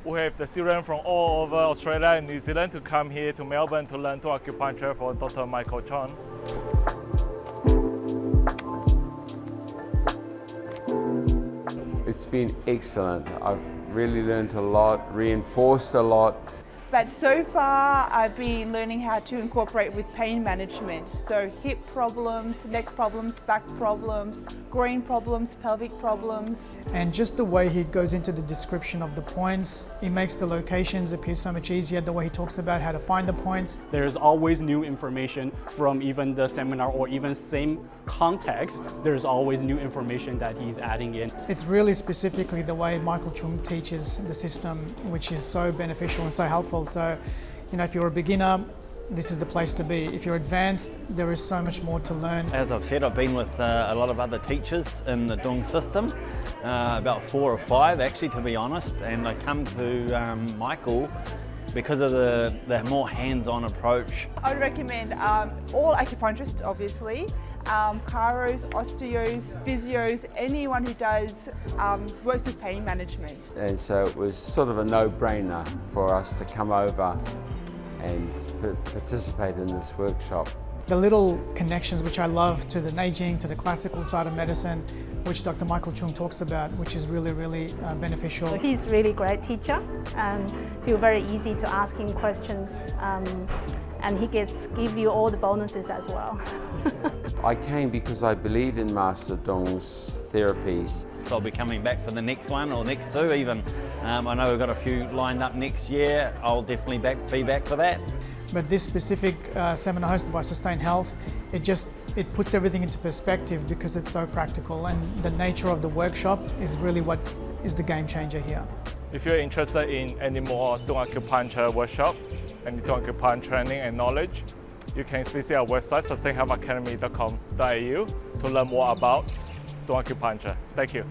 We have the students from all over Australia and New Zealand to come here to Melbourne to learn Tung Acupuncture for Dr. Michael Chung. It's been excellent. I've really learned a lot, reinforced a lot. But so far I've been learning how to incorporate with pain management. So hip problems, neck problems, back problems, groin problems, pelvic problems. And just the way he goes into the description of the points, he makes the locations appear so much easier, the way he talks about how to find the points. There's always new information from even the seminar or even same context. There's always new information that he's adding in. It's really specifically the way Michael Chung teaches the system, which is so beneficial and so helpful. So, if you're a beginner, this is the place to be. If you're advanced, there is so much more to learn. As I've said, I've been with a lot of other teachers in the Tung system, about 4 or 5 actually, to be honest, and I come to Michael because of the more hands-on approach. I would recommend all acupuncturists, obviously, chiros, osteos, physios, anyone who does works with pain management. And so it was sort of a no-brainer for us to come over and participate in this workshop. The little connections which I love to the Neijing, to the classical side of medicine, which Dr. Michael Chung talks about, which is really, really beneficial. So he's really great teacher and feel very easy to ask him questions, and he give you all the bonuses as well. I came because I believe in Master Tung's therapies. So I'll be coming back for the next one or next 2 even. I know we've got a few lined up next year. I'll definitely be back for that. But this specific seminar hosted by Sustain Health, it puts everything into perspective because it's so practical, and the nature of the workshop is really what is the game changer here. If you're interested in any more Tung Acupuncture workshop and Tung Acupuncture training and knowledge, you can visit our website sustainhealthacademy.com.au to learn more about Tung Acupuncture. Thank you.